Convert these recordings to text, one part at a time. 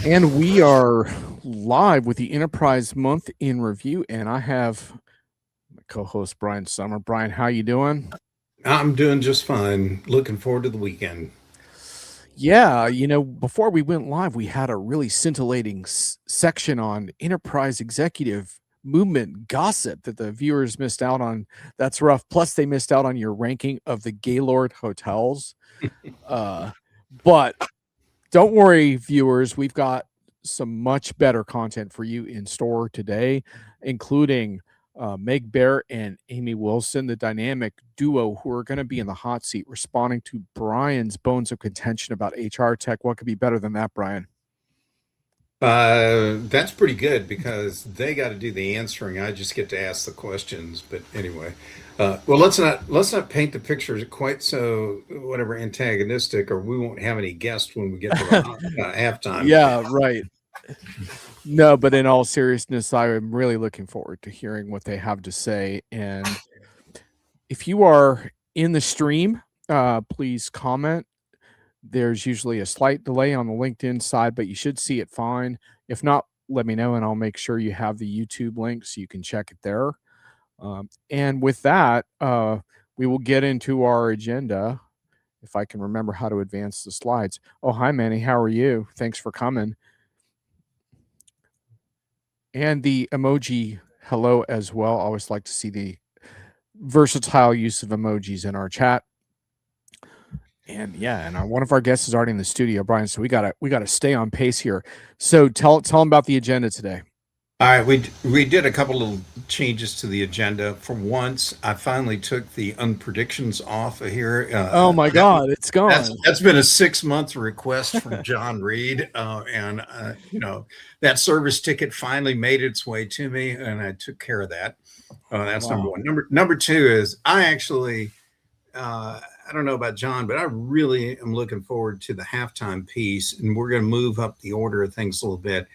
And we are live with the Enterprise Month in Review, and I have my co-host Brian Sommer. Brian, how you doing? I'm doing just fine. Looking forward to the weekend. Yeah, before we went live, we had a really scintillating section on enterprise executive movement gossip that the viewers missed out on. That's rough. Plus, they missed out on your ranking of the Gaylord hotels. But don't worry, viewers, we've got some much better content for you in store today, including Meg Bear and Amy Wilson, the dynamic duo who are going to be in the hot seat responding to Brian's bones of contention about HR tech. What could be better than that, Brian? That's pretty good because they got to do the answering. I just get to ask the questions. But anyway, well, let's not paint the picture quite so whatever antagonistic, or we won't have any guests when we get to the halftime. Yeah, right. No, but in all seriousness, I am really looking forward to hearing what they have to say. And if you are in the stream, please comment. There's usually a slight delay on the LinkedIn side, but you should see it fine. If not, let me know and I'll make sure you have the YouTube link so you can check it there. And with that, we will get into our agenda. If I can remember how to advance the slides. Oh, hi, Manny. How are you? Thanks for coming. And the emoji hello as well. I always like to see the versatile use of emojis in our chat. And yeah, and one of our guests is already in the studio, Brian. So we gotta stay on pace here. So tell them about the agenda today. All right, we did a couple little changes to the agenda. For once, I finally took the unpredictions off of here. Oh my God, it's gone. That's been a 6-month request from John Reed, and that service ticket finally made its way to me, and I took care of that. That's Wow. number one. Number two is I actually. I don't know about John, but I really am looking forward to the halftime piece, and we're going to move up the order of things a little bit.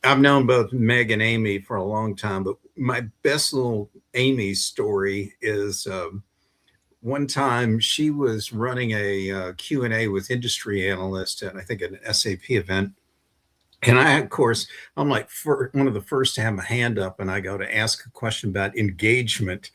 I've known both Meg and Amy for a long time, but my best little Amy story is one time she was running a Q&A with industry analysts at, I think, an SAP event. And of course, I'm like one of the first to have my hand up, and I go to ask a question about engagement.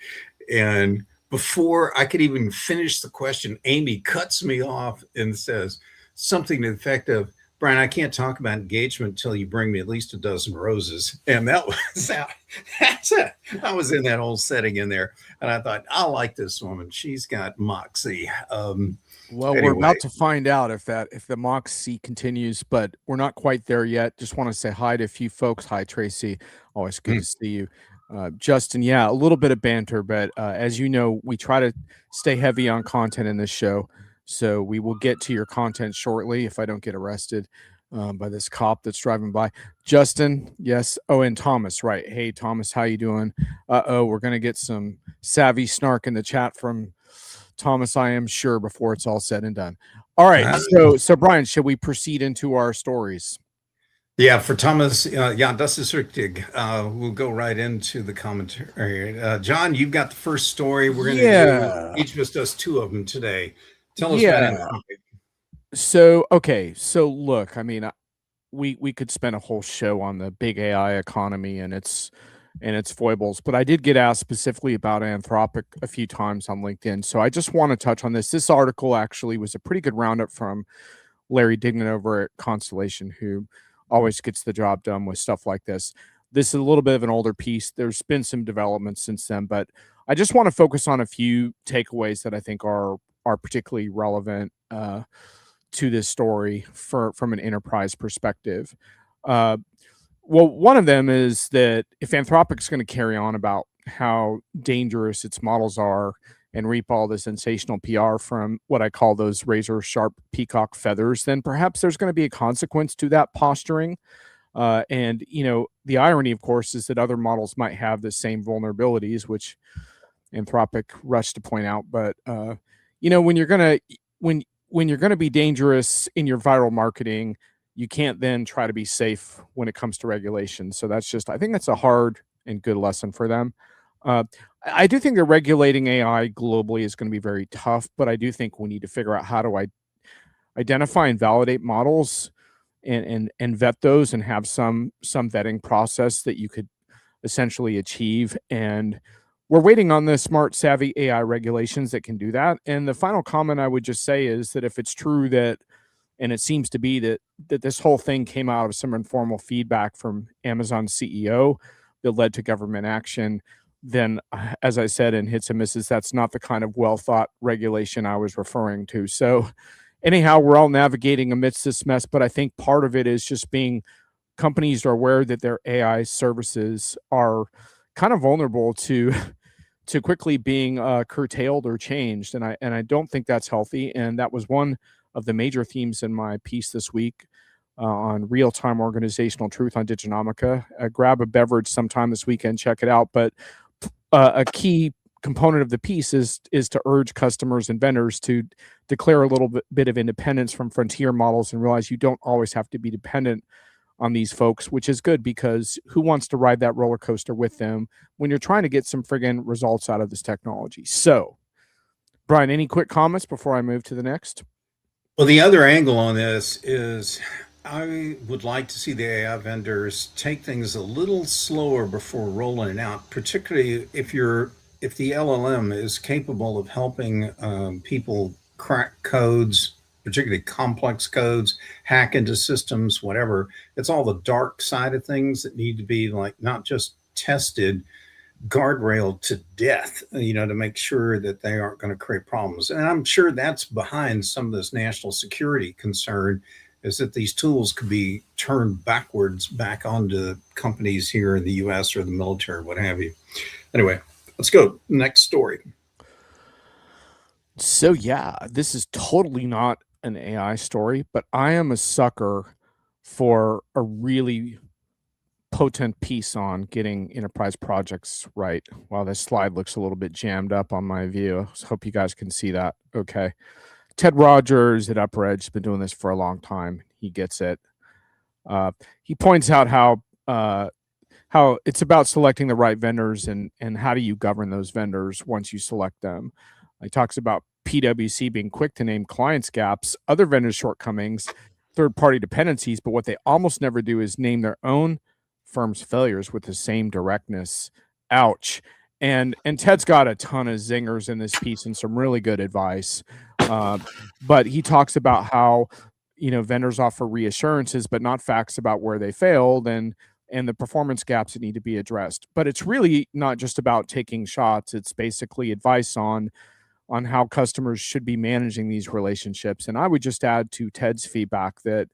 And before I could even finish the question, Amy cuts me off and says something to the effect of, Brian, I can't talk about engagement until you bring me at least a dozen roses. And that was that's it. I was in that whole setting in there. And I thought, I like this woman. She's got moxie. Well, Anyway. we're about to find out if the moxie continues, but we're not quite there yet. Just want to say hi to a few folks. Hi, Tracy. Always good to see you. Justin, yeah, a little bit of banter, but as you know, we try to stay heavy on content in this show. So we will get to your content shortly if I don't get arrested by this cop that's driving by. Justin, yes. Oh, and Thomas, right. Hey, Thomas, how you doing? We're going to get some savvy snark in the chat from Thomas, I am sure, before it's all said and done. All right. So Brian, should we proceed into our stories? Yeah, for Thomas, yeah, das ist richtig. We'll go right into the commentary. John, you've got the first story. We're going to do, each of us does two of them today. Tell us about Anthropic. So look, I mean, we could spend a whole show on the big AI economy and its foibles, but I did get asked specifically about Anthropic a few times on LinkedIn. So I just want to touch on this. This article actually was a pretty good roundup from Larry Dignan over at Constellation, who always gets the job done with stuff like this. This is a little bit of an older piece. There's been some developments since then, but I just want to focus on a few takeaways that I think are particularly relevant to this story from an enterprise perspective. Well, one of them is that if Anthropic's going to carry on about how dangerous its models are and reap all the sensational PR from what I call those razor sharp peacock feathers, then perhaps there's going to be a consequence to that posturing. And, the irony, of course, is that other models might have the same vulnerabilities, which Anthropic rushed to point out. But, when you're going to be dangerous in your viral marketing, you can't then try to be safe when it comes to regulation. So I think that's a hard and good lesson for them. I do think that regulating AI globally is going to be very tough, but I do think we need to figure out how to identify and validate models and vet those and have some vetting process that you could essentially achieve. And we're waiting on the smart savvy AI regulations that can do that. And the final comment I would just say is that if it's true that, and it seems to be that this whole thing came out of some informal feedback from Amazon's CEO that led to government action, then as I said in hits and misses, that's not the kind of well thought regulation I was referring to. So anyhow, we're all navigating amidst this mess, but I think part of it is just being companies are aware that their AI services are kind of vulnerable to to quickly being curtailed or changed, and I don't think that's healthy. And that was one of the major themes in my piece this week on real time organizational truth on Diginomica. Grab a beverage sometime this weekend, check it out. But a key component of the piece is to urge customers and vendors to declare a little bit of independence from frontier models and realize you don't always have to be dependent on these folks, which is good because who wants to ride that roller coaster with them when you're trying to get some friggin' results out of this technology? So, Brian, any quick comments before I move to the next? Well, the other angle on this is I would like to see the AI vendors take things a little slower before rolling it out, particularly if the LLM is capable of helping people crack codes, particularly complex codes, hack into systems, whatever. It's all the dark side of things that need to be like not just tested, guardrailed to death, to make sure that they aren't going to create problems. And I'm sure that's behind some of this national security concern, is that these tools could be turned backwards back onto companies here in the US or the military, what have you. Anyway, let's go. Next story. So, yeah, this is totally not an AI story, but I am a sucker for a really potent piece on getting enterprise projects right. Wow, this slide looks a little bit jammed up on my view. I hope you guys can see that. Okay. Ted Rogers at Upper Edge has been doing this for a long time. He gets it. He points out how it's about selecting the right vendors and how do you govern those vendors once you select them. He talks about PwC being quick to name clients' gaps, other vendors' shortcomings, third-party dependencies, but what they almost never do is name their own firm's failures with the same directness. Ouch. And Ted's got a ton of zingers in this piece and some really good advice. But he talks about how vendors offer reassurances, but not facts about where they failed and the performance gaps that need to be addressed. But it's really not just about taking shots. It's basically advice on how customers should be managing these relationships. And I would just add to Ted's feedback that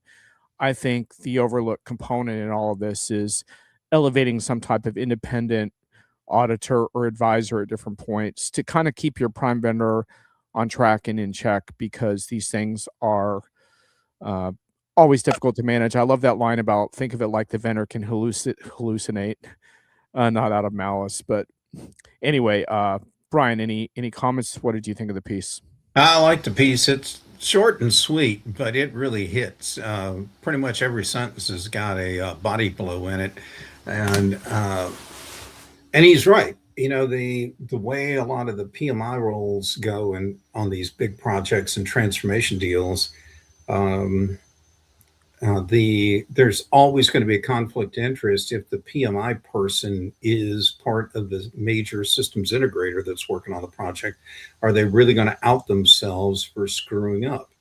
I think the overlooked component in all of this is elevating some type of independent auditor or advisor at different points to kind of keep your prime vendor on track and in check, because these things are always difficult to manage. I love that line about think of it like the vendor can hallucinate, not out of malice. But anyway, Brian, any comments? What did you think of the piece? I like the piece. It's short and sweet, but it really hits. Pretty much every sentence has got a body blow in it, and he's right. The way a lot of the PMI roles go and on these big projects and transformation deals, there's always going to be a conflict of interest if the PMI person is part of the major systems integrator that's working on the project. Are they really going to out themselves for screwing up?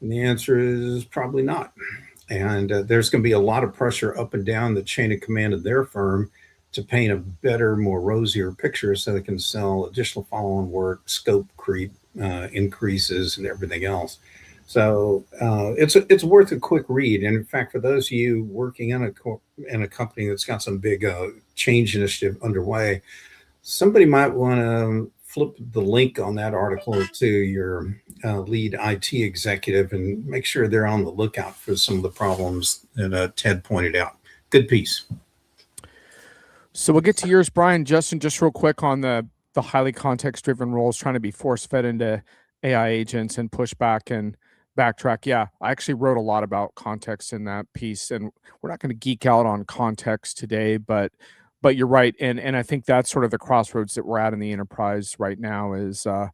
And the answer is probably not. And there's going to be a lot of pressure up and down the chain of command of their firm to paint a better, more rosier picture so they can sell additional follow-on work, scope creep increases, and everything else. So it's worth a quick read. And in fact, for those of you working in a company that's got some big change initiative underway, somebody might want to flip the link on that article to your lead IT executive and make sure they're on the lookout for some of the problems that Ted pointed out. Good piece. So we'll get to yours, Brian. Justin, just real quick on the highly context-driven roles trying to be force-fed into AI agents and push back and backtrack. Yeah, I actually wrote a lot about context in that piece, and we're not going to geek out on context today, but you're right. And I think that's sort of the crossroads that we're at in the enterprise right now is, are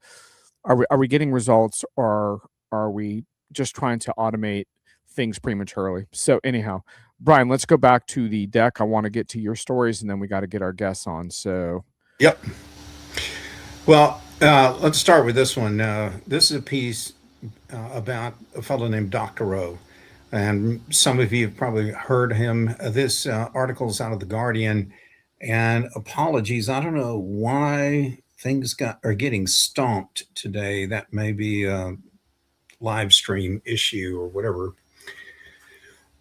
we getting results, or are we just trying to automate things prematurely. So anyhow, Brian, let's go back to the deck. I want to get to your stories, and then we got to get our guests on. So Yep. Well, let's start with this one. This is a piece about a fellow named Dr. O. And some of you have probably heard him. This article is out of The Guardian. And apologies, I don't know why things are getting stomped today. That may be a live stream issue or whatever.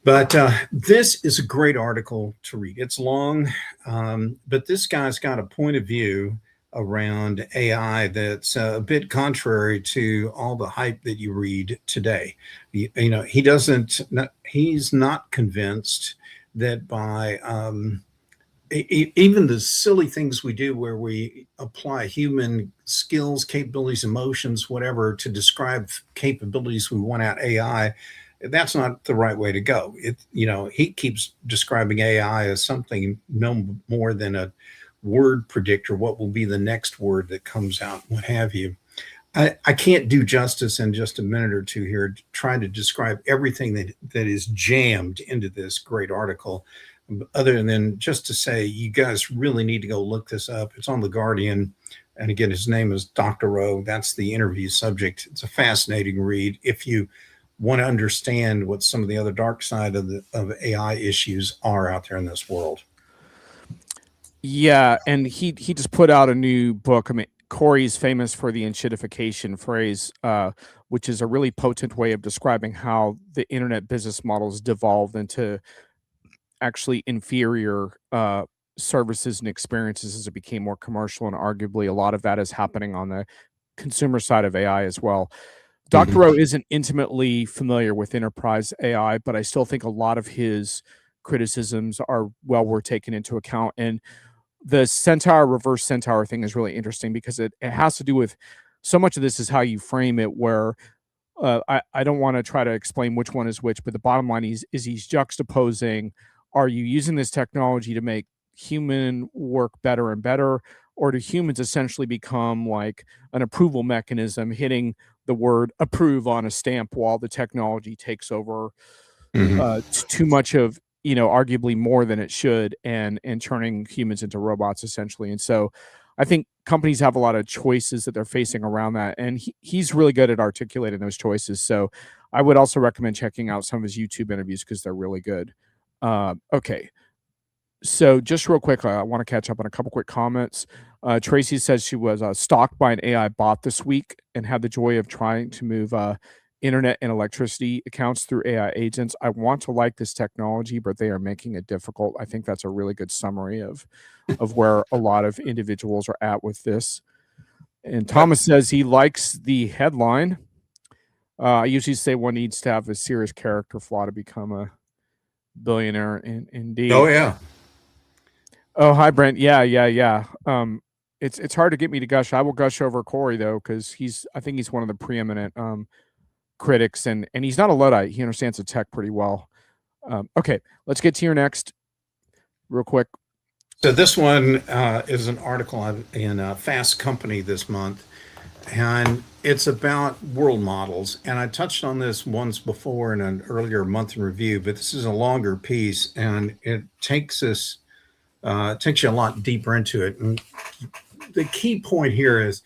But this is a great article to read. It's long, but this guy's got a point of view around AI that's a bit contrary to all the hype that you read today. He's not convinced that by even the silly things we do where we apply human skills, capabilities, emotions, whatever, to describe capabilities we want out AI, that's not the right way to go. He keeps describing AI as something no more than a word predictor, what will be the next word that comes out, what have you. I can't do justice in just a minute or two here trying to describe everything that is jammed into this great article, other than just to say, you guys really need to go look this up. It's on The Guardian. And again, his name is Dr. O. That's the interview subject. It's a fascinating read if you want to understand what some of the other dark side of AI issues are out there in this world. yeah, and he just put out a new book. I mean, Corey's famous for the enshittification phrase, which is a really potent way of describing how the internet business models devolved into actually inferior services and experiences as it became more commercial, and arguably a lot of that is happening on the consumer side of AI as well. Dr. O isn't intimately familiar with enterprise AI, but I still think a lot of his criticisms are well worth taking into account. And the centaur reverse centaur thing is really interesting because it has to do with so much of this is how you frame it, where I don't want to try to explain which one is which, but the bottom line is he's juxtaposing, are you using this technology to make human work better and better, or do humans essentially become like an approval mechanism, hitting the word approve on a stamp while the technology takes over too much of, arguably more than it should, and turning humans into robots essentially. And so I think companies have a lot of choices that they're facing around that, and he's really good at articulating those choices. So I would also recommend checking out some of his YouTube interviews because they're really good. Okay. So just real quick, I want to catch up on a couple quick comments. Tracy says she was stalked by an AI bot this week and had the joy of trying to move internet and electricity accounts through AI agents. I want to like this technology, but they are making it difficult. I think that's a really good summary of where a lot of individuals are at with this. And Thomas says he likes the headline. I usually say one needs to have a serious character flaw to become a billionaire. Indeed. Oh yeah. Oh, hi Brent. Yeah. It's hard to get me to gush. I will gush over Corey though, because I think he's one of the preeminent critics, and he's not a Luddite. He understands the tech pretty well. Okay, let's get to your next real quick. So this one is an article in Fast Company this month, and it's about world models. And I touched on this once before in an earlier month in review, but this is a longer piece, and it takes you a lot deeper into it. And the key point here is,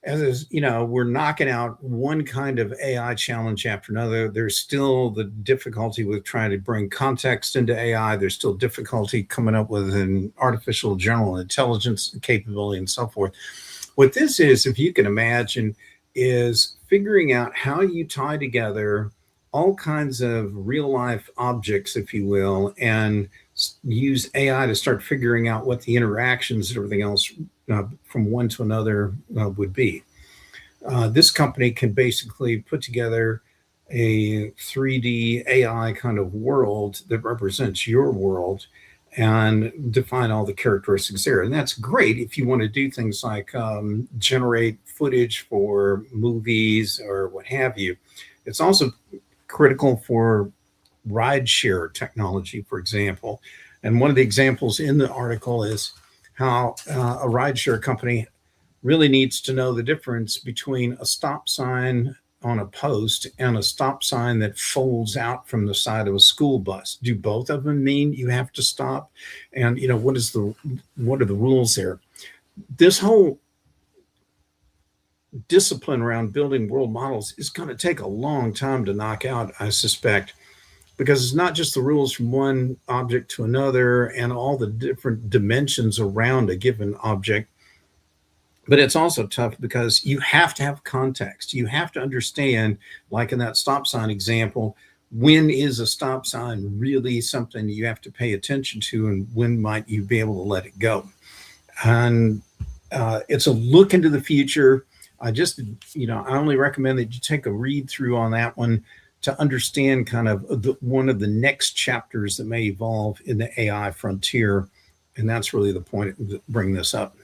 we're knocking out one kind of AI challenge after another. There's still the difficulty with trying to bring context into AI. There's still difficulty coming up with an artificial general intelligence capability and so forth. What this is, if you can imagine, is figuring out how you tie together all kinds of real life objects, if you will, and use AI to start figuring out what the interactions and everything else from one to another would be. This company can basically put together a 3D AI kind of world that represents your world and define all the characteristics there. And that's great if you want to do things like generate footage for movies or what have you. It's also critical for rideshare technology, for example. And one of the examples in the article is how a rideshare company really needs to know the difference between a stop sign on a post and a stop sign that folds out from the side of a school bus? Do both of them mean you have to stop? And what are the rules there? This whole discipline around building world models is going to take a long time to knock out, I suspect, because it's not just the rules from one object to another and all the different dimensions around a given object, but it's also tough because you have to have context. You have to understand, like in that stop sign example, when is a stop sign really something you have to pay attention to, and when might you be able to let it go? And it's a look into the future. I only recommend that you take a read through on that one to understand kind of one of the next chapters that may evolve in the AI frontier. And that's really the point of bringing this up.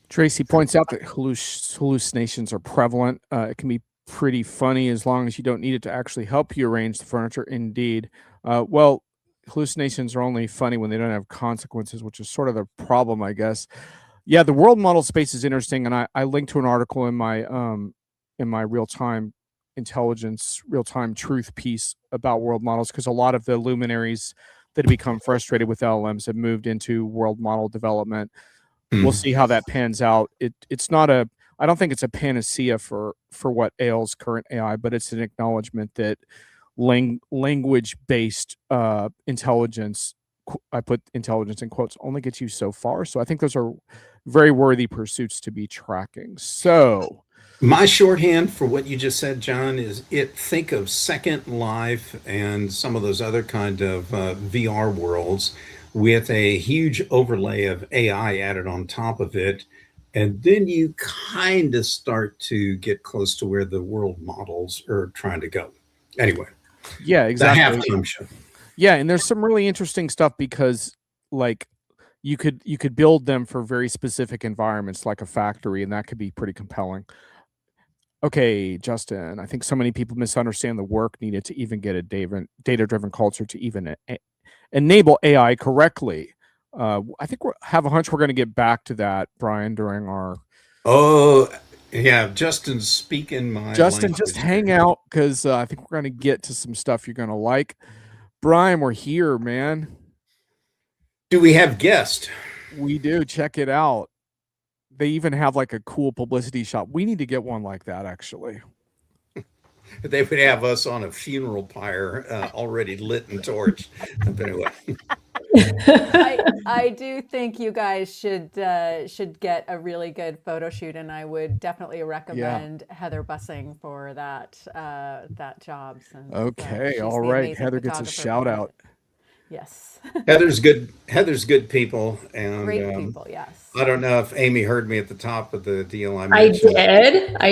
Tracy points out that hallucinations are prevalent. It can be pretty funny as long as you don't need it to actually help you arrange the furniture. Indeed. Well, hallucinations are only funny when they don't have consequences, which is sort of the problem, I guess. Yeah, the world model space is interesting, and I linked to an article in my real-time intelligence, real-time truth piece about world models, because a lot of the luminaries that have become frustrated with LLMs have moved into world model development. We'll see how that pans out. It's not I don't think it's a panacea for what ails current AI, but it's an acknowledgement that language-based intelligence, I put intelligence in quotes, only gets you so far. So I think those are very worthy pursuits to be tracking. So my shorthand for what you just said, John, is think of Second Life and some of those other kind of VR worlds with a huge overlay of AI added on top of it. And then you kind of start to get close to where the world models are trying to go. Anyway. Yeah, exactly. The halftime show. Yeah, and there's some really interesting stuff because like you could build them for very specific environments like a factory, and that could be pretty compelling. Okay, Justin, I think so many people misunderstand the work needed to even get a data-driven culture to even enable AI correctly. I think have a hunch we're going to get back to that, Brian, during our... Oh, yeah, Justin's speaking my Justin, just hang out, because I think we're going to get to some stuff you're going to like. Brian, we're here, man. Do we have guests? We do. Check it out. They even have like a cool publicity shot. We need to get one like that, actually. They would have us on a funeral pyre, already lit and torched. But anyway. I do think you guys should get a really good photo shoot, and I would definitely recommend Heather Bussing for that job. Since, okay, all right. Heather gets a shout out. Yes. Heather's good people, and great people. Yes. I don't know if Amy heard me at the top of the deal. I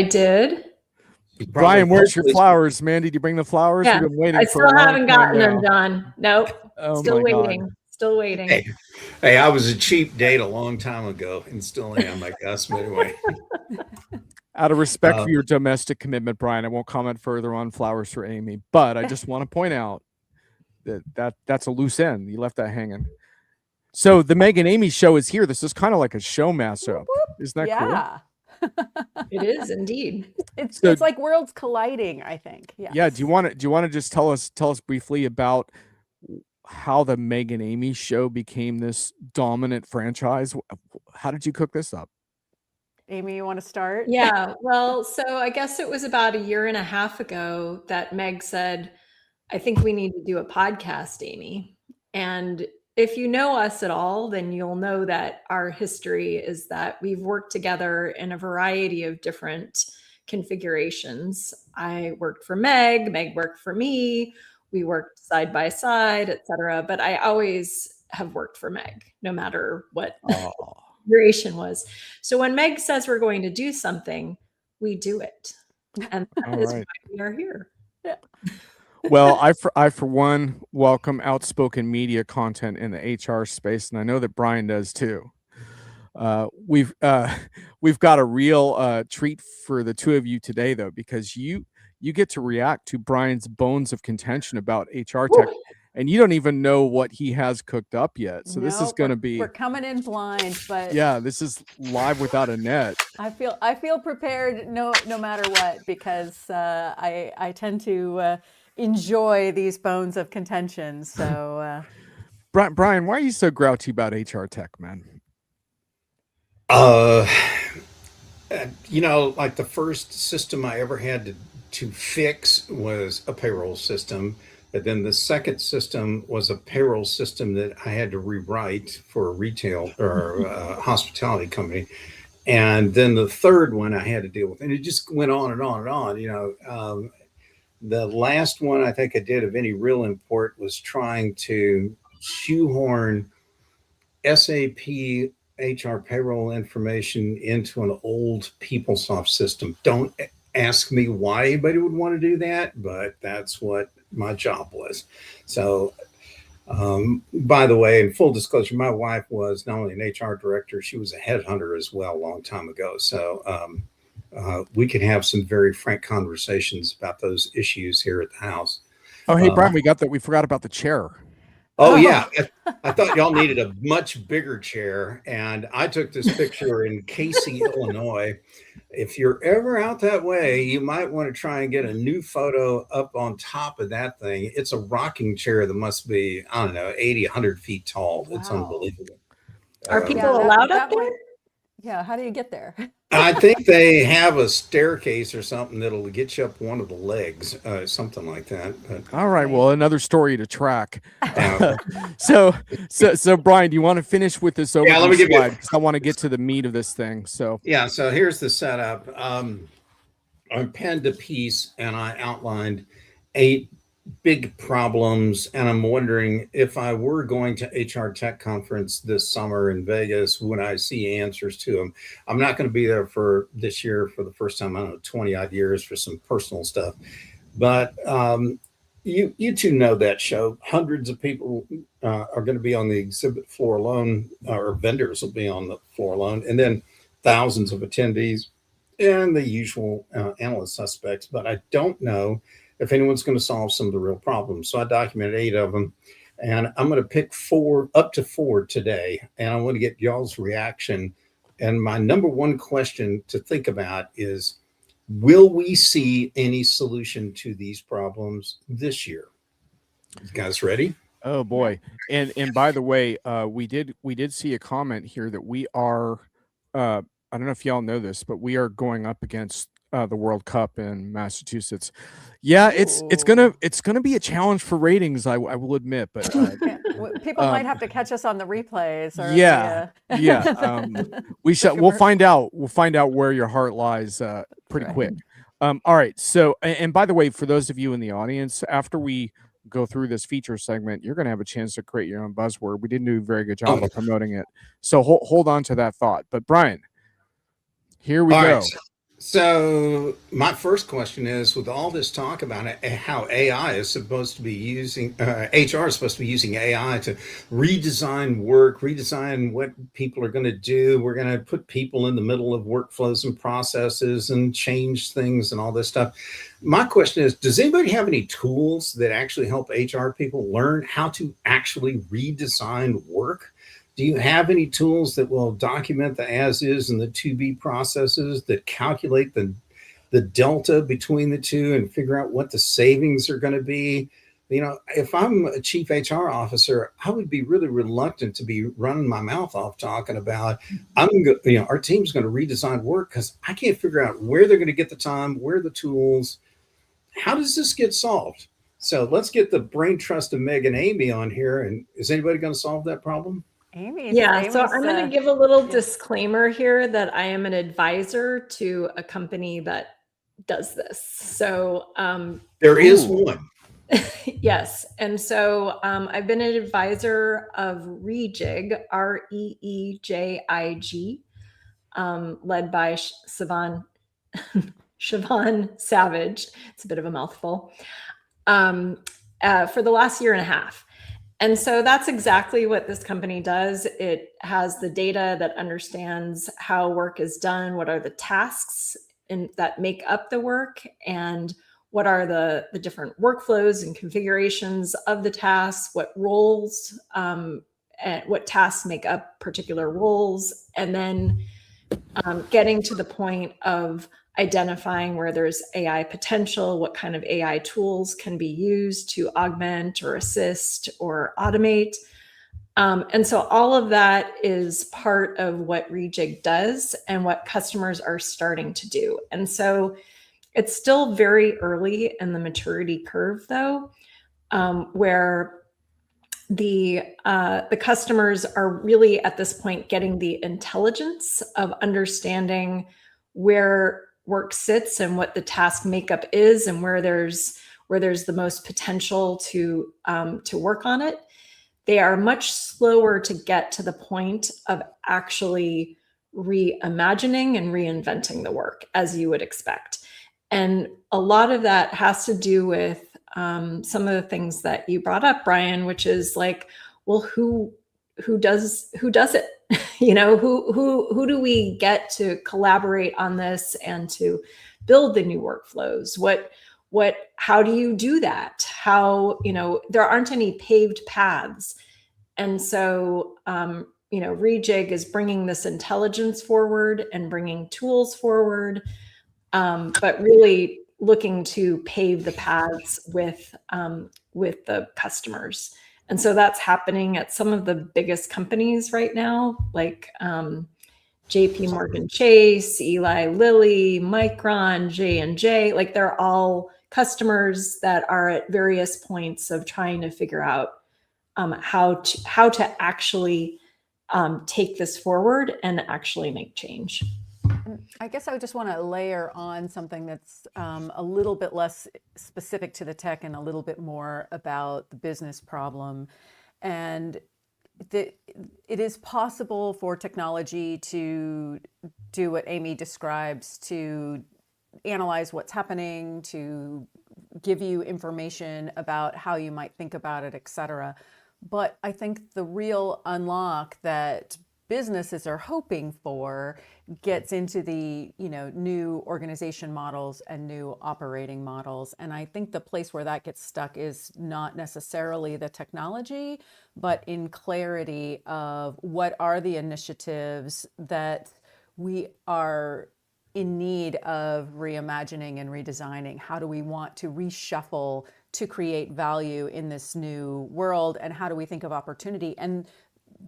did. Brian, where's your flowers, man? Did you bring the flowers? Yeah, We've been waiting I for still haven't gotten them, John. Nope. Oh, still waiting. Still waiting. Hey, I was a cheap date a long time ago, and still am, I guess. But anyway. Out of respect for your domestic commitment, Brian, I won't comment further on flowers for Amy, but I just want to point out that's a loose end. You left that hanging. So the Meg and Amy show is here. This is kind of like a show mashup. Isn't that cool? It is indeed. It's like worlds colliding, I think. Yes. Yeah. Do you want to just tell us briefly about how the Meg and Amy show became this dominant franchise? How did you cook this up? Amy, you want to start? Yeah. Well, so I guess it was about 1.5 years ago that Meg said, I think we need to do a podcast, Amy. And if you know us at all, then you'll know that our history is that we've worked together in a variety of different configurations. I worked for Meg, Meg worked for me, we worked side by side, etc. But I always have worked for Meg, no matter what configuration was. So when Meg says we're going to do something, we do it. And that is why we are here. Yeah. Well, I for one welcome outspoken media content in the HR space, and I know that Brian does too. We've got a real treat for the two of you today, though, because you get to react to Brian's bones of contention about HR tech, and you don't even know what he has cooked up yet. So this is Nope, going to be, we're coming in blind, but yeah, this is live without a net. I feel prepared no matter what, because I tend to enjoy these bones of contention. So Brian, why are you so grouchy about HR tech, man? Like the first system I ever had to fix was a payroll system. But then the second system was a payroll system that I had to rewrite for a retail or hospitality company. And then the third one I had to deal with. And it just went on and on and on. The last one I think I did of any real import was trying to shoehorn SAP HR payroll information into an old PeopleSoft system. Don't ask me why anybody would want to do that, but that's what my job was. So, by the way, in full disclosure, my wife was not only an HR director, she was a headhunter as well a long time ago. So we could have some very frank conversations about those issues here at the house. Oh, hey, Brian, we forgot about the chair. Oh, yeah. I thought y'all needed a much bigger chair. And I took this picture in Casey, Illinois. If you're ever out that way, you might want to try and get a new photo up on top of that thing. It's a rocking chair that must be, I don't know, 80, 100 feet tall. Wow. It's unbelievable. Are people allowed up there? Yeah. How do you get there? I think they have a staircase or something that'll get you up one of the legs, something like that. But, all right. Well, another story to track. So Brian, do you want to finish with this overview let me give slide? Because I want to get to the meat of this thing. So yeah. So here's the setup. I penned a piece and I outlined 8 big problems, and I'm wondering if I were going to HR Tech Conference this summer in Vegas, would I see answers to them? I'm not going to be there for this year for the first time, I don't know, 20 odd years for some personal stuff. But you two know that show. Hundreds of people are going to be on the exhibit floor alone, or vendors will be on the floor alone, and then thousands of attendees and the usual analyst suspects. But I don't know if anyone's going to solve some of the real problems. So I documented 8 of them, and I'm going to pick up to 4 today, and I want to get y'all's reaction. And my number one question to think about is, will we see any solution to these problems this year? You guys ready? Oh boy. And by the way, we did see a comment here that we are, I don't know if y'all know this, but we are going up against the World Cup in Massachusetts. Yeah, it's gonna be a challenge for ratings, I will admit, but people might have to catch us on the replays. Or we'll find out. We'll find out where your heart lies pretty quick. All right. So, and by the way, for those of you in the audience, after we go through this feature segment, you're going to have a chance to create your own buzzword. We didn't do a very good job of promoting it, so hold on to that thought. But Brian, here we go. Right. So my first question is, with all this talk about how AI is supposed to be using, HR is supposed to be using AI to redesign work, redesign what people are going to do. We're going to put people in the middle of workflows and processes and change things and all this stuff. My question is, does anybody have any tools that actually help HR people learn how to actually redesign work? Do you have any tools that will document the as is and the to be processes that calculate the delta between the two and figure out what the savings are going to be? You know, if I'm a chief HR officer, I would be really reluctant to be running my mouth off talking about, our team's going to redesign work, because I can't figure out where they're going to get the time, where are the tools. How does this get solved? So let's get the brain trust of Meg and Amy on here. And is anybody going to solve that problem? Amy's, so I'm going to give a little disclaimer here that I am an advisor to a company that does this. So there is one. Yes. And so I've been an advisor of Rejig, REEJIG, led by Siobhan Savage. It's a bit of a mouthful, for the last year and a half. And so that's exactly what this company does. It has the data that understands how work is done, what are the tasks that make up the work, and what are the different workflows and configurations of the tasks, what roles and what tasks make up particular roles, and then getting to the point of identifying where there's AI potential, what kind of AI tools can be used to augment or assist or automate. And so all of that is part of what Rejig does and what customers are starting to do. And so it's still very early in the maturity curve, though, where the customers are really at this point getting the intelligence of understanding where work sits and what the task makeup is and where there's the most potential to work on it. They are much slower to get to the point of actually reimagining and reinventing the work, as you would expect. And a lot of that has to do with some of the things that you brought up, Brian, which is like, well, who does it? Who do we get to collaborate on this and to build the new workflows? How do you do that? There aren't any paved paths. And so, Rejig is bringing this intelligence forward and bringing tools forward, but really looking to pave the paths with the customers. And so that's happening at some of the biggest companies right now, like JP Morgan Chase, Eli Lilly, Micron, J&J. Like they're all customers that are at various points of trying to figure out how to actually take this forward and actually make change. I guess I would just want to layer on something that's a little bit less specific to the tech and a little bit more about the business problem. And it is possible for technology to do what Amy describes, to analyze what's happening, to give you information about how you might think about it, et cetera. But I think the real unlock that businesses are hoping for gets into the new organization models and new operating models. And I think the place where that gets stuck is not necessarily the technology, but in clarity of what are the initiatives that we are in need of reimagining and redesigning. How do we want to reshuffle to create value in this new world? And how do we think of opportunity? And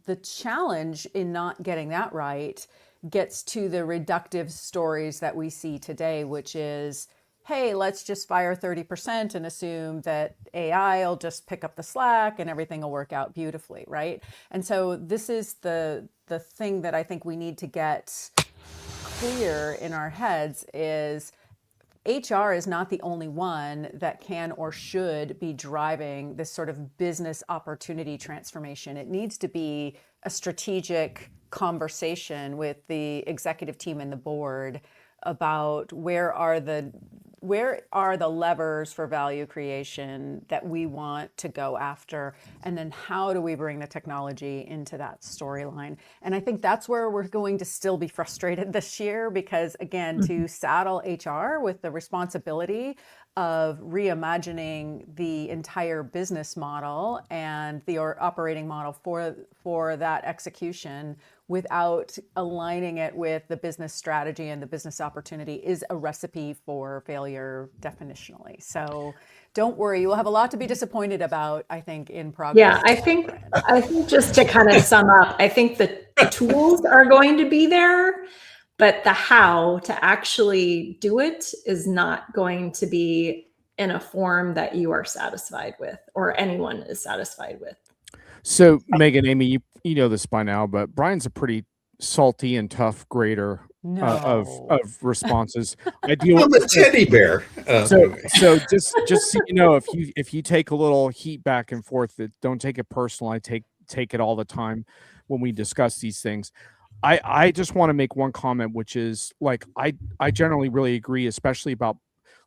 the challenge in not getting that right gets to the reductive stories that we see today, which is, hey, let's just fire 30% and assume that AI will just pick up the slack and everything will work out beautifully, right? And so this is the thing that I think we need to get clear in our heads is HR is not the only one that can or should be driving this sort of business opportunity transformation. It needs to be a strategic conversation with the executive team and the board about where are the levers for value creation that we want to go after, and then how do we bring the technology into that storyline. And I think that's where we're going to still be frustrated this year, because again, to saddle HR with the responsibility of reimagining the entire business model and the operating model for that execution without aligning it with the business strategy and the business opportunity is a recipe for failure definitionally. So don't worry, you will have a lot to be disappointed about, I think, in progress. Yeah, I think just to kind of sum up, I think the tools are going to be there, but the how to actually do it is not going to be in a form that you are satisfied with or anyone is satisfied with. So, Meg and Amy, you know this by now, but Brian's a pretty salty and tough grader of responses. I deal I'm with a teddy bear. So just so you know, if you take a little heat back and forth, don't take it personal. I take it all the time when we discuss these things. I just want to make one comment, which is like I generally really agree, especially about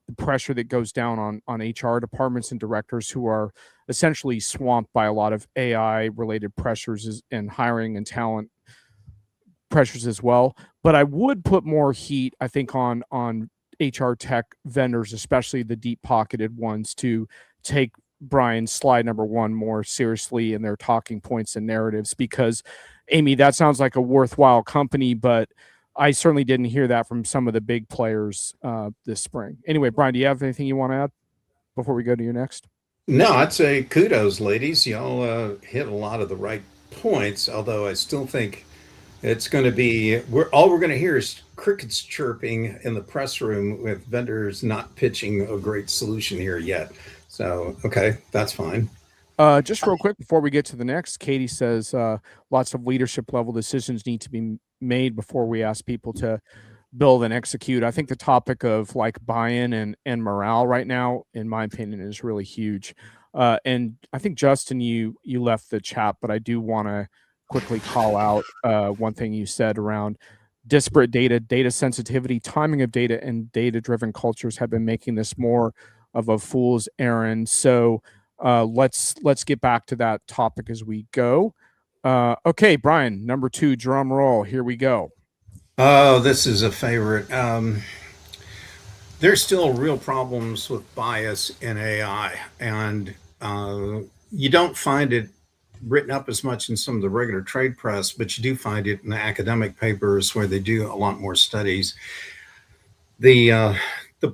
the pressure that goes down on HR departments and directors who are essentially swamped by a lot of AI related pressures and hiring and talent pressures as well. But I would put more heat, I think, on HR tech vendors, especially the deep-pocketed ones, to take Brian's slide number 1 more seriously in their talking points and narratives, because Amy, that sounds like a worthwhile company, but I certainly didn't hear that from some of the big players this spring. Anyway, Brian, do you have anything you want to add before we go to your next? No, I'd say kudos, ladies. Y'all hit a lot of the right points, although I still think it's going to be, all we're going to hear is crickets chirping in the press room with vendors not pitching a great solution here yet. So, okay, that's fine. Just real quick before we get to the next, Katie says lots of leadership level decisions need to be made before we ask people to build and execute. I think the topic of like buy-in and morale right now, in my opinion, is really huge. And I think Justin, you left the chat, but I do want to quickly call out one thing you said around disparate data sensitivity, timing of data, and data-driven cultures have been making this more of a fool's errand. So let's get back to that topic as we go. Okay, Brian, number 2, drum roll. Here we go. Oh, this is a favorite. There's still real problems with bias in AI, and you don't find it written up as much in some of the regular trade press, but you do find it in the academic papers where they do a lot more studies. The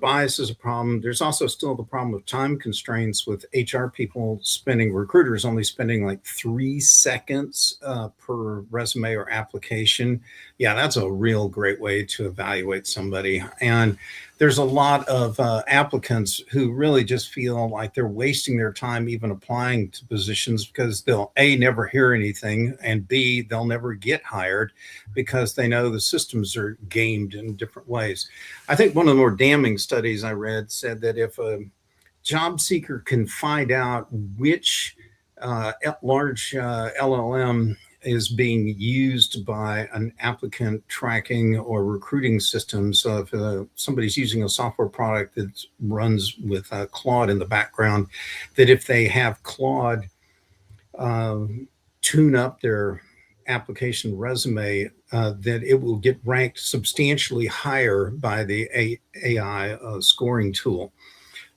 bias is a problem. There's also still the problem of time constraints with HR people recruiters only spending like 3 seconds per resume or application. Yeah, that's a real great way to evaluate somebody. And there's a lot of applicants who really just feel like they're wasting their time even applying to positions because they'll A, never hear anything, and B, they'll never get hired because they know the systems are gamed in different ways. I think one of the more damning studies I read said that if a job seeker can find out which large LLM is being used by an applicant tracking or recruiting system. So if somebody's using a software product that runs with Claude in the background, that if they have Claude tune up their application resume, that it will get ranked substantially higher by the AI scoring tool.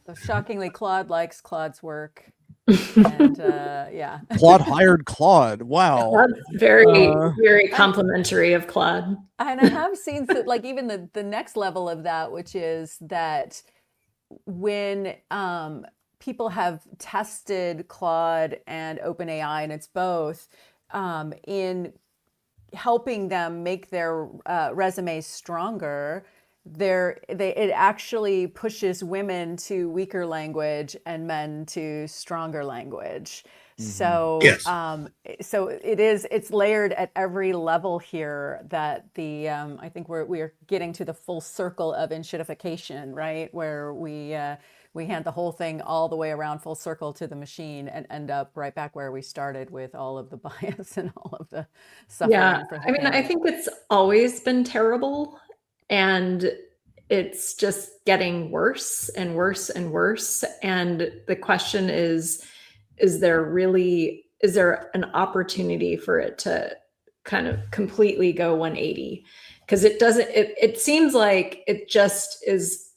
So shockingly, Claude likes Claude's work. And yeah, Claude hired Claude. Wow. Claude's very complimentary of Claude. And I have seen that, like, even the next level of that, which is that when people have tested Claude and OpenAI, and it's both, in helping them make their resumes stronger, it actually pushes women to weaker language and men to stronger language. So Yes. So it's layered at every level here, that I think we're getting to the full circle of enshittification, right? Where we hand the whole thing all the way around full circle to the machine and end up right back where we started with all of the bias and all of the suffering. Yeah, for the I mean, I think it's always been terrible, and it's just getting worse and worse and worse. And the question is there an opportunity for it to kind of completely go 180? Because it seems like it just is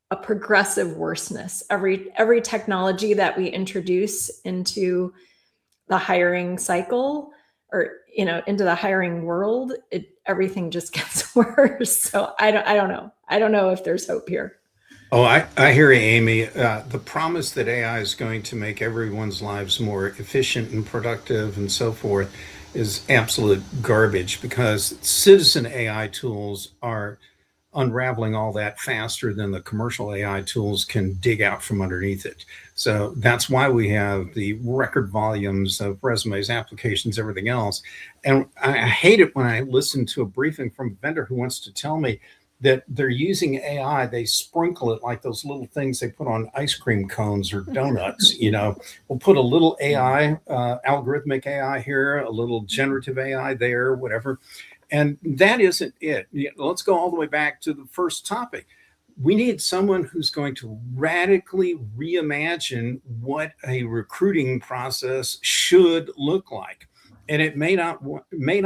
a progressive worseness. Every technology that we introduce into the hiring cycle, or into the hiring world, everything just gets worse. So I don't know. I don't know if there's hope here. Oh, I hear you, Amy. The promise that AI is going to make everyone's lives more efficient and productive and so forth is absolute garbage, because citizen AI tools are unraveling all that faster than the commercial AI tools can dig out from underneath it. So that's why we have the record volumes of resumes, applications, everything else. And I hate it when I listen to a briefing from a vendor who wants to tell me that they're using AI, they sprinkle it like those little things they put on ice cream cones or donuts. We'll put a little AI, algorithmic AI here, a little generative AI there, whatever. And that isn't it. Let's go all the way back to the first topic. We need someone who's going to radically reimagine what a recruiting process should look like. And it may not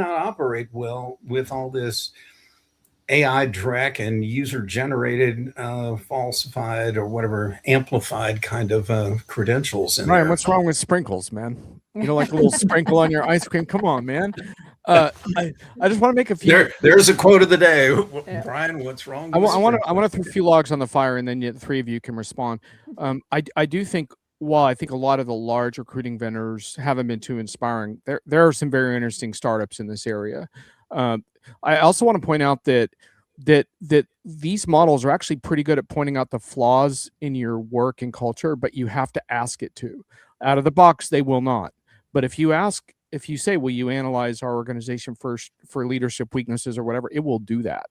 operate well with all this AI Drek and user generated, falsified or whatever, amplified kind of credentials in Ryan, there. what's wrong with sprinkles, man? You know, like a little sprinkle on your ice cream. Come on, man. I just want to make a few. There's a quote of the day. Brian, what's wrong? I want to throw a few logs on the fire, and then the three of you can respond. I do think, while I think a lot of the large recruiting vendors haven't been too inspiring, there are some very interesting startups in this area. I also want to point out that these models are actually pretty good at pointing out the flaws in your work and culture, but you have to ask it to. Out of the box, they will not. But if you say, will you analyze our organization first for leadership weaknesses or whatever, it will do that.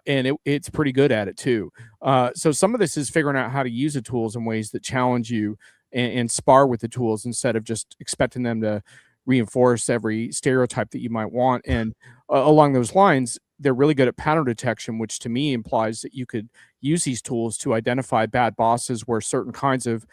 And it's pretty good at it too. So some of this is figuring out how to use the tools in ways that challenge you and spar with the tools instead of just expecting them to reinforce every stereotype that you might want. And along those lines, they're really good at pattern detection, which to me implies that you could use these tools to identify bad bosses where certain kinds of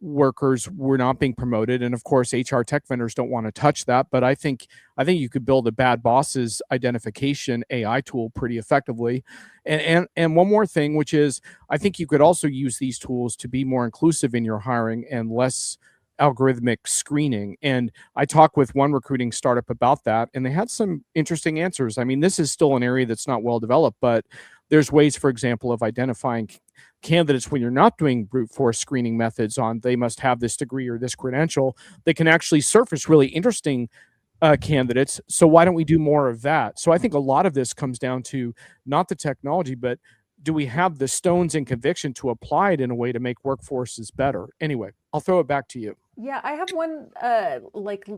workers were not being promoted. And of course, HR tech vendors don't want to touch that. But I think you could build a bad bosses identification AI tool pretty effectively. And one more thing, which is I think you could also use these tools to be more inclusive in your hiring and less algorithmic screening. And I talked with one recruiting startup about that, and they had some interesting answers. I mean, this is still an area that's not well developed, but there's ways, for example, of identifying candidates when you're not doing brute force screening methods on they must have this degree or this credential. They can actually surface really interesting candidates. So why don't we do more of that? So I think a lot of this comes down to not the technology, but do we have the stones and conviction to apply it in a way to make workforces better? Anyway, I'll throw it back to you. Yeah, I have one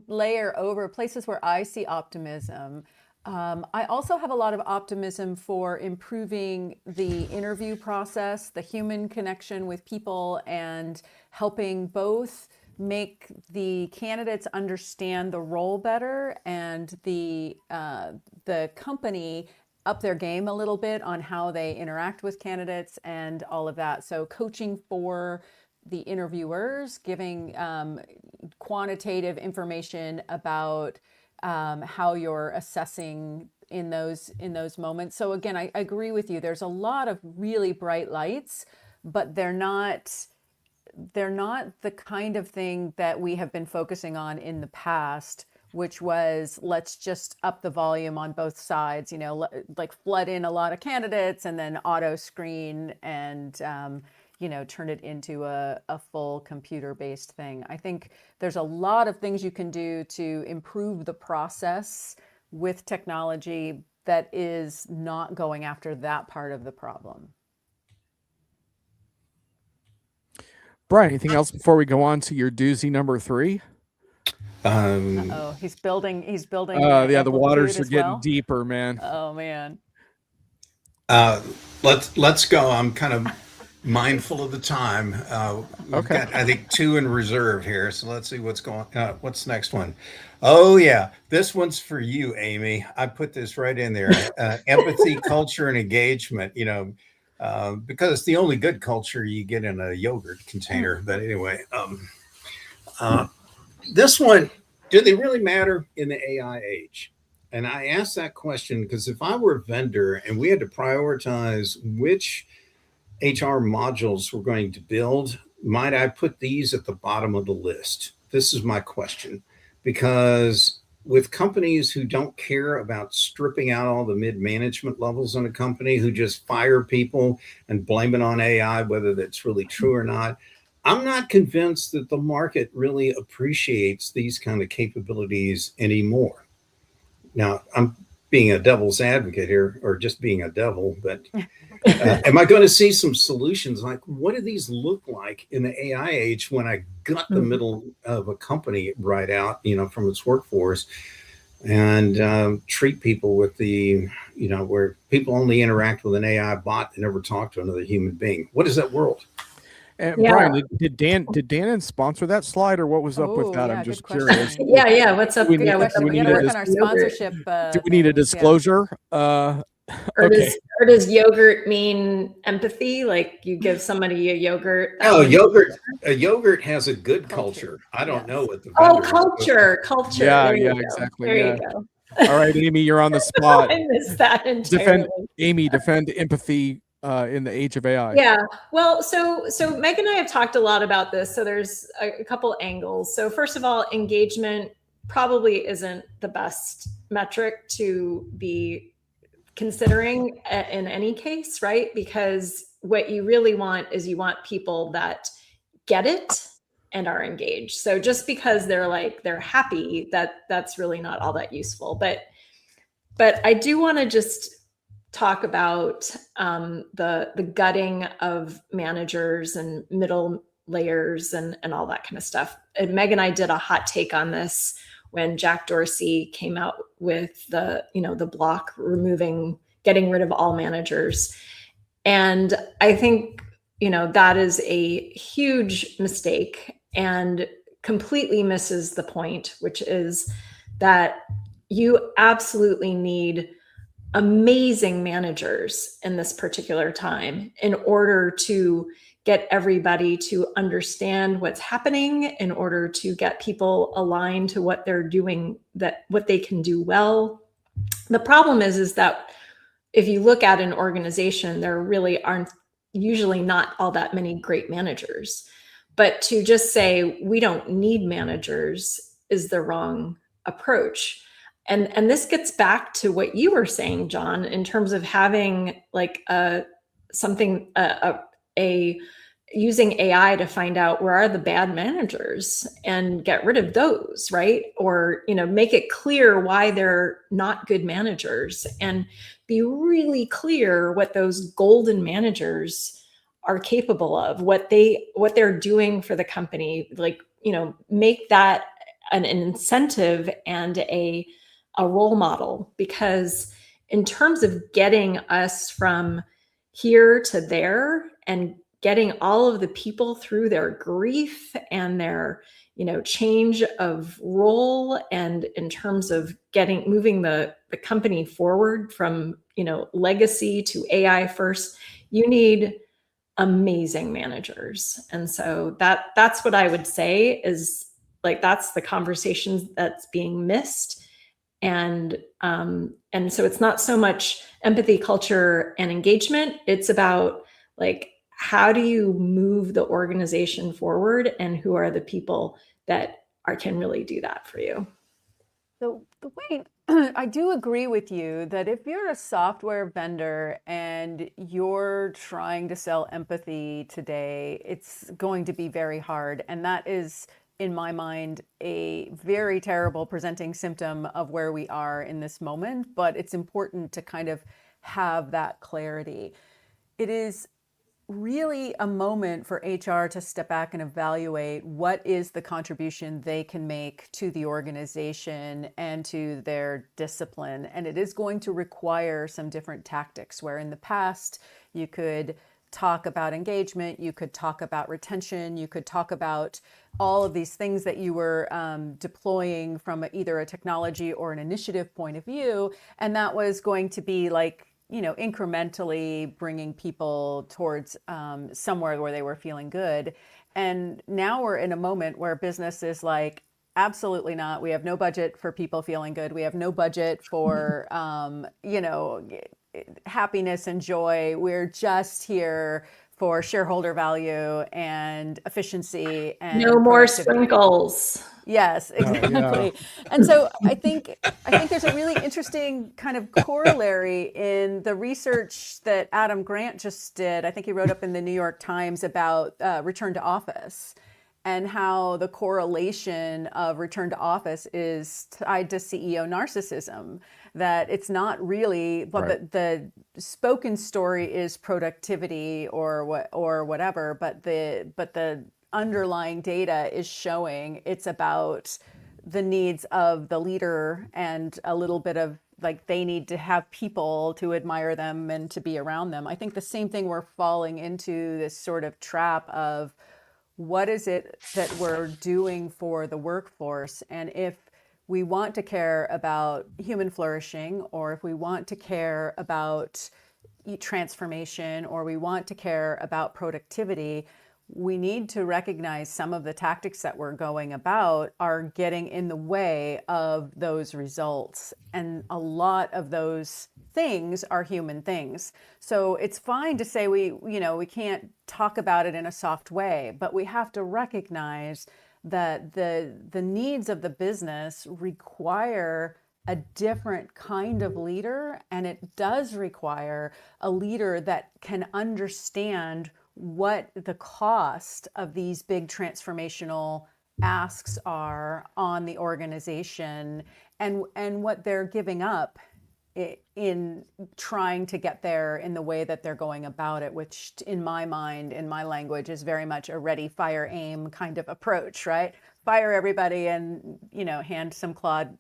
layer over places where I see optimism. I also have a lot of optimism for improving the interview process, the human connection with people, and helping both make the candidates understand the role better and the company up their game a little bit on how they interact with candidates and all of that. So coaching for the interviewers, giving quantitative information about how you're assessing in those moments. So again, I agree with you. There's a lot of really bright lights, but they're not the kind of thing that we have been focusing on in the past, which was let's just up the volume on both sides, like flood in a lot of candidates and then auto screen and turn it into a full computer-based thing. I think there's a lot of things you can do to improve the process with technology that is not going after that part of the problem. Brian, anything else before we go on to your doozy number 3? He's building. Yeah, the waters are getting deeper, man. Oh man. Let's go. I'm kind of mindful of the time. We've got, I think, 2 in reserve here. So let's see what's the next one. Oh yeah, this one's for you, Amy. I put this right in there. Empathy, culture, and engagement. Because it's the only good culture you get in a yogurt container. But anyway, this one, do they really matter in the AI age? And I asked that question because if I were a vendor and we had to prioritize which HR modules we're going to build, might I put these at the bottom of the list? This is my question. Because with companies who don't care about stripping out all the mid-management levels in a company, who just fire people and blame it on AI, whether that's really true or not, I'm not convinced that the market really appreciates these kind of capabilities anymore. Now, I'm being a devil's advocate here, or just being a devil, but am I going to see some solutions like, what do these look like in the AI age when I gut the middle of a company right out, from its workforce, and treat people with the, where people only interact with an AI bot and never talk to another human being? What is that world? And Brian, did Dan sponsor that slide, or what was up with that? I'm just curious. Yeah. What's up? We got to work on our sponsorship. Do we need a disclosure? Or does yogurt mean empathy? Like you give somebody a yogurt? No, yogurt has a good culture. I don't know what the culture. Yeah, there you exactly. There you go. All right, Amy, you're on the spot. I missed that entirely. Defend empathy in the age of AI. Yeah. Well, so Meg and I have talked a lot about this. So there's a couple angles. So first of all, engagement probably isn't the best metric to be considering in any case, right? Because what you really want is you want people that get it and are engaged. So just because they're happy, that's really not all that useful. But I do want to just talk about the gutting of managers and middle layers and all that kind of stuff. And Meg and I did a hot take on this when Jack Dorsey came out with the block getting rid of all managers. And I think, that is a huge mistake and completely misses the point, which is that you absolutely need amazing managers in this particular time in order to get everybody to understand what's happening, in order to get people aligned to what they're doing, what they can do well. The problem is that if you look at an organization, there really aren't usually not all that many great managers. But to just say we don't need managers is the wrong approach. And this gets back to what you were saying, John, in terms of having like using AI to find out where are the bad managers and get rid of those, right? Or, make it clear why they're not good managers and be really clear what those golden managers are capable of, what they're doing for the company, make that an incentive and a role model. Because in terms of getting us from here to there and getting all of the people through their grief and their change of role, and in terms of moving the company forward from legacy to AI first, you need amazing managers. And so that's what I would say is that's the conversations that's being missed. And so it's not so much empathy, culture, and engagement. It's about how do you move the organization forward, and who are the people that can really do that for you? So the way I do agree with you that if you're a software vendor and you're trying to sell empathy today, it's going to be very hard. And that is, in my mind, a very terrible presenting symptom of where we are in this moment. But it's important to kind of have that clarity. It is really a moment for HR to step back and evaluate what is the contribution they can make to the organization and to their discipline. And it is going to require some different tactics, where in the past you could talk about engagement, you could talk about retention, you could talk about all of these things that you were deploying from either a technology or an initiative point of view. And that was going to be incrementally bringing people towards somewhere where they were feeling good. And now we're in a moment where business is like, absolutely not. We have no budget for people feeling good. We have no budget for, happiness and joy. We're just here for shareholder value and efficiency and no more sprinkles. Yes, exactly. Yeah. And so I think there's a really interesting kind of corollary in the research that Adam Grant just did. I think he wrote up in the New York Times about return to office, and how the correlation of return to office is tied to CEO narcissism. That it's not really, but the spoken story is productivity or whatever, but the underlying data is showing it's about the needs of the leader, and a little bit of they need to have people to admire them and to be around them. I think the same thing, we're falling into this sort of trap of what is it that we're doing for the workforce. And if we want to care about human flourishing, or if we want to care about transformation, or we want to care about productivity, we need to recognize some of the tactics that we're going about are getting in the way of those results. And a lot of those things are human things. So it's fine to say we can't talk about it in a soft way, but we have to recognize that the needs of the business require a different kind of leader, and it does require a leader that can understand what the cost of these big transformational asks are on the organization, and what they're giving up in trying to get there in the way that they're going about it, which in my mind, in my language, is very much a ready, fire, aim kind of approach, right? Fire everybody and, hand some Claude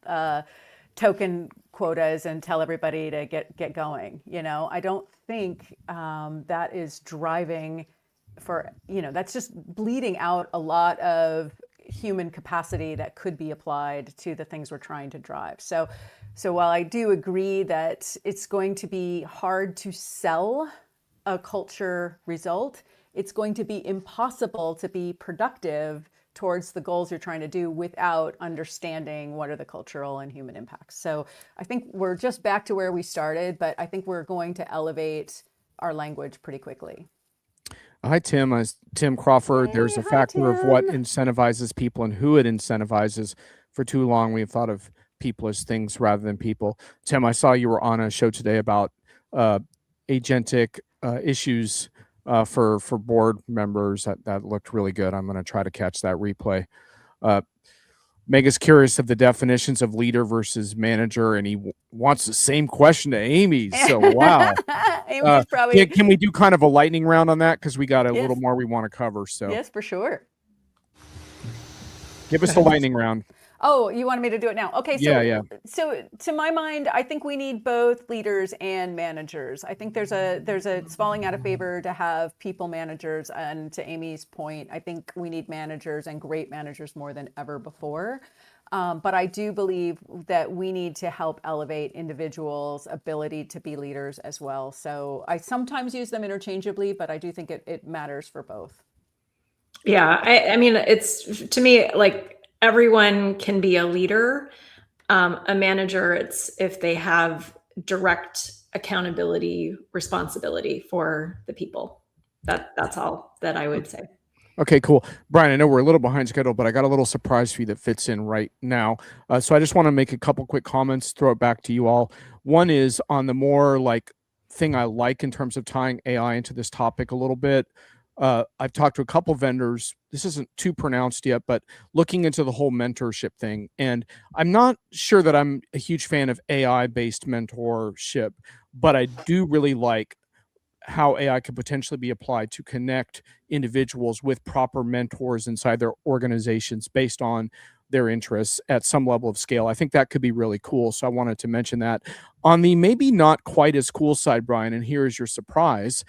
token quotas and tell everybody to get going. I don't think that is driving that's just bleeding out a lot of human capacity that could be applied to the things we're trying to drive. So while I do agree that it's going to be hard to sell a culture result, it's going to be impossible to be productive towards the goals you're trying to do without understanding what are the cultural and human impacts. So I think we're just back to where we started, but I think we're going to elevate our language pretty quickly. Hi, Tim. Tim Crawford. Hey, There's a hi, factor of what Tim. incentivizes people and who it incentivizes. For too long, we've thought of people as things rather than people. Tim, I saw you were on a show today about agentic issues for board members. That looked really good. I'm going to try to catch that replay. Meg is curious of the definitions of leader versus manager, and he wants the same question to Amy. So, wow. Amy's probably... Can we do kind of a lightning round on that? Because we got a Yes. little more we want to cover. So Yes, for sure. Give us the lightning round. Oh, you wanted me to do it now? Okay. So, Yeah. So to my mind, I think we need both leaders and managers. I think it's falling out of favor to have people managers. And to Amy's point, I think we need managers and great managers more than ever before. But I do believe that we need to help elevate individuals' ability to be leaders as well. So I sometimes use them interchangeably, but I do think it matters for both. Yeah. I mean, it's, to me, like, everyone can be a leader. A manager, it's if they have direct accountability, responsibility for the people. That's all that I would say. Okay, cool. Brian, I know we're a little behind schedule, but I got a little surprise for you that fits in right now. So I just want to make a couple quick comments, throw it back to you all. One is on the more thing I like in terms of tying AI into this topic a little bit. I've talked to a couple vendors. This isn't too pronounced yet, but looking into the whole mentorship thing. And I'm not sure that I'm a huge fan of AI-based mentorship, but I do really like how AI could potentially be applied to connect individuals with proper mentors inside their organizations based on their interests at some level of scale. I think that could be really cool. So I wanted to mention that. On the maybe not quite as cool side, Brian, and here is your surprise.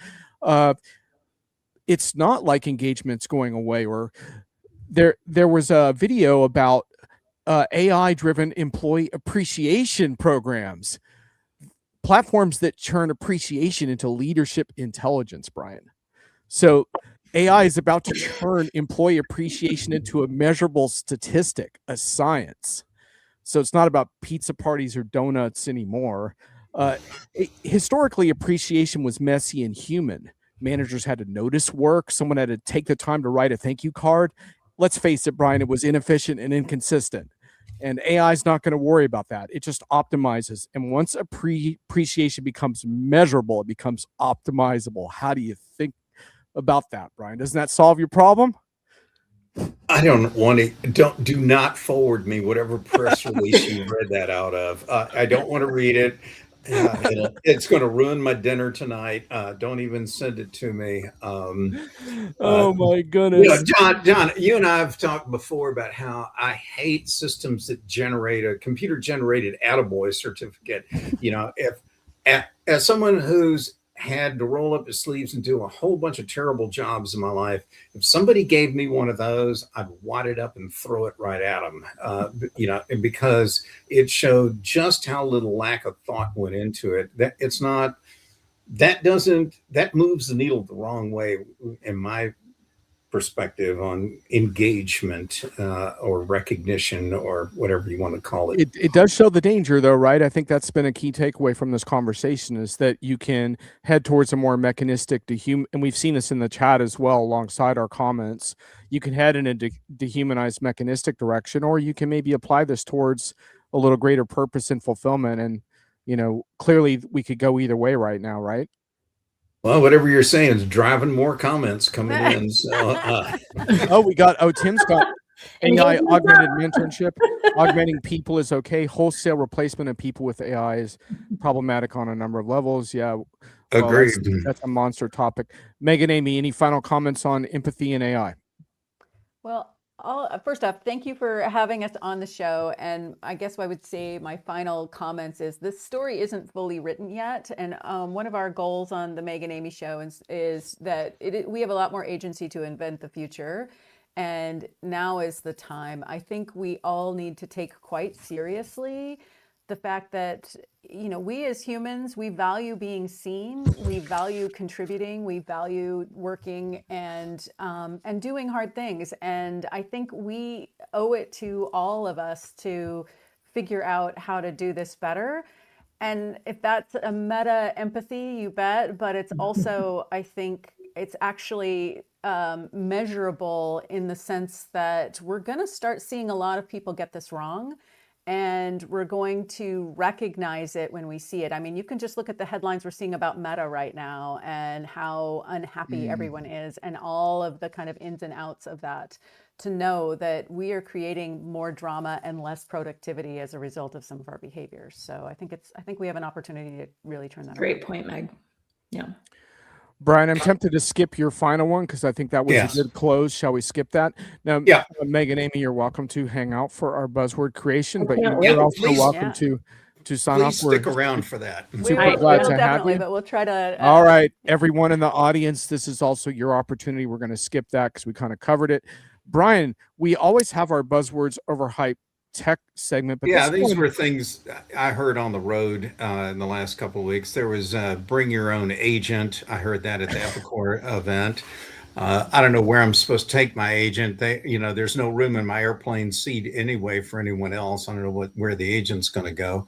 It's not like engagement's going away, or there was a video about AI-driven employee appreciation programs, platforms that turn appreciation into leadership intelligence, Brian. So AI is about to turn employee appreciation into a measurable statistic, a science. So it's not about pizza parties or donuts anymore. Historically, appreciation was messy and human. Managers had to notice work. Someone had to take the time to write a thank you card. Let's face it, Brian, it was inefficient and inconsistent. And AI is not going to worry about that. It just optimizes. And once appreciation becomes measurable, it becomes optimizable. How do you think about that, Brian? Doesn't that solve your problem? I don't want to. Do not forward me whatever press release you read that out of. I don't want to read it. It's going to ruin my dinner tonight. Don't even send it to me. Oh my goodness. John, you and I have talked before about how I hate systems that generate a computer generated attaboy certificate. If as someone who's had to roll up his sleeves and do a whole bunch of terrible jobs in my life, if somebody gave me one of those, I'd wad it up and throw it right at them. Because it showed just how little lack of thought went into it. That moves the needle the wrong way in my perspective on engagement or recognition or whatever you want to call it. It does show the danger, though, right? I think that's been a key takeaway from this conversation, is that you can head towards a more mechanistic and we've seen this in the chat as well alongside our comments. You can head in a dehumanized mechanistic direction, or you can maybe apply this towards a little greater purpose and fulfillment. And, clearly we could go either way right now, right? Well, whatever you're saying is driving more comments coming in. So, Tim's got AI augmented mentorship. Augmenting people is okay. Wholesale replacement of people with AI is problematic on a number of levels. Yeah. Well, agreed. That's a monster topic. Meg and Amy, any final comments on empathy and AI? Well, first off, thank you for having us on the show. And I guess I would say my final comments is this story isn't fully written yet. And one of our goals on the Meg and Amy show is that we have a lot more agency to invent the future. And now is the time. I think we all need to take quite seriously the fact that, we as humans, we value being seen, we value contributing, we value working and doing hard things. And I think we owe it to all of us to figure out how to do this better. And if that's a meta empathy, you bet, but it's also, I think it's actually measurable in the sense that we're going to start seeing a lot of people get this wrong. And we're going to recognize it when we see it. I mean, you can just look at the headlines we're seeing about Meta right now and how unhappy everyone is and all of the kind of ins and outs of that, to know that we are creating more drama and less productivity as a result of some of our behaviors. So I think we have an opportunity to really turn that around. Great point, Meg. Yeah. Brian, I'm tempted to skip your final one because I think that was a good close. Shall we skip that? Now, Meg and Amy, you're welcome to hang out for our buzzword creation, but you're also welcome to sign off. Stick around for that. Super glad to have you. But we'll try to. All right, everyone in the audience, this is also your opportunity. We're going to skip that because we kind of covered it. Brian, we always have our buzzwords overhyped tech segment, but these were things I heard on the road in the last couple of weeks. There was bring your own agent. I heard that at the Epicor event. I don't know where I'm supposed to take my agent. There's no room in my airplane seat anyway for anyone else. I don't know where the agent's going to go.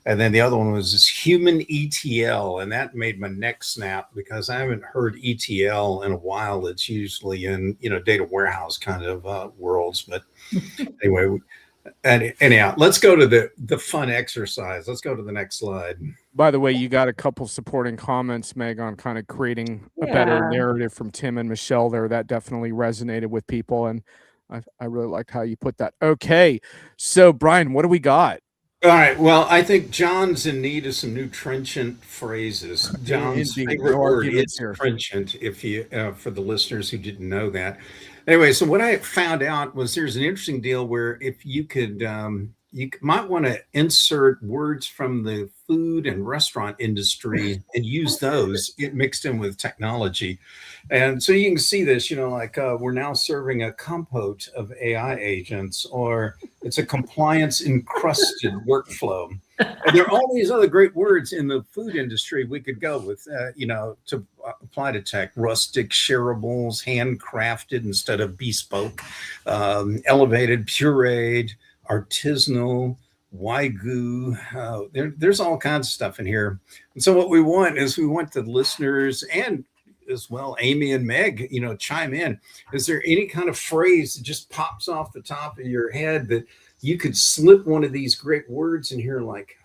And then the other one was this human ETL, and that made my neck snap because I haven't heard ETL in a while. It's usually in data warehouse kind of worlds. But anyway. And anyhow, let's go to the fun exercise. Let's go to the next slide. By the way, you got a couple supporting comments, Meg, on kind of creating a better narrative from Tim and Michelle there. That definitely resonated with people. And I really liked how you put that. Okay. So, Brian, what do we got? All right. Well, I think John's in need of some new trenchant phrases. John's favorite word is trenchant, if you for the listeners who didn't know that. Anyway, so what I found out was there's an interesting deal where if you could, you might want to insert words from the food and restaurant industry and use those mixed in with technology. And so you can see this, like we're now serving a compote of AI agents, or it's a compliance encrusted workflow. And there are all these other great words in the food industry we could go with, to apply to tech: rustic, shareables, handcrafted instead of bespoke, elevated, pureed, artisanal, wagyu. There's all kinds of stuff in here. And so what we want the listeners and as well, Amy and Meg, chime in. Is there any kind of phrase that just pops off the top of your head that you could slip one of these great words in here? Like,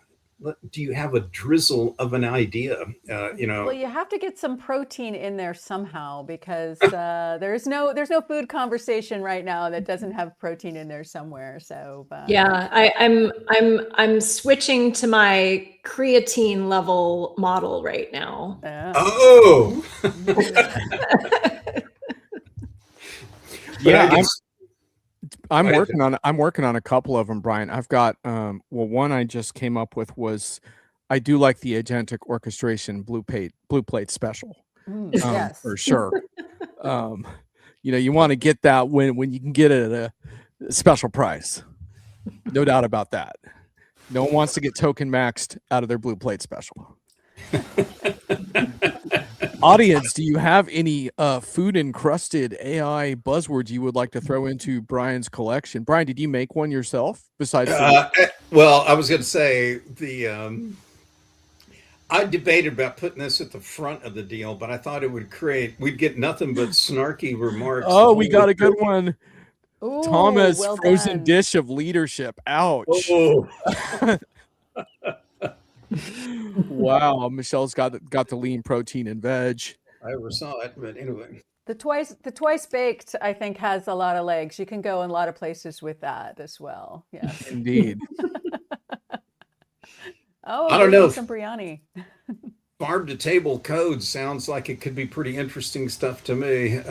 do you have a drizzle of an idea? Well, you have to get some protein in there somehow, because there's no food conversation right now that doesn't have protein in there somewhere. So I'm switching to my creatine level model right now. Oh. I'm working on a couple of them, Brian. I've got one I just came up with was, I do like the agentic orchestration blue plate special. Yes. For sure. You want to get that when you can get it at a special price. No doubt about that. No one wants to get token maxed out of their blue plate special. Audience, do you have any food encrusted AI buzzwords you would like to throw into Brian's collection? Brian, did you make one yourself besides Well, I was going to say I debated about putting this at the front of the deal, but I thought we'd get nothing but snarky remarks. Oh, we got a good one. Ooh, Thomas, well frozen done. dish of leadership. Ouch. Oh. Wow, Michelle's got the lean protein and veg. I never saw it, but anyway. The twice baked, I think, has a lot of legs. You can go in a lot of places with that as well. Yes. Indeed. Oh, I don't know. Some biryani. Farm to table code sounds like it could be pretty interesting stuff to me.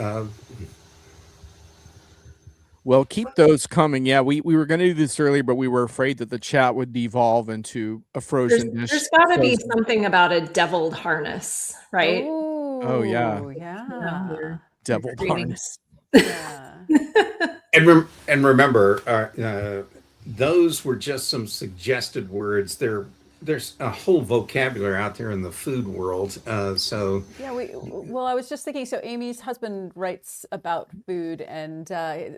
Well, keep those coming. Yeah, we were going to do this earlier, but we were afraid that the chat would devolve into a frozen dish. There's got to be something about a deviled harness, right? Ooh, Oh, yeah. Yeah. Deviled harness. Yeah. And remember, those were just some suggested words. There's a whole vocabulary out there in the food world. So yeah, I was just thinking. So Amy's husband writes about food, and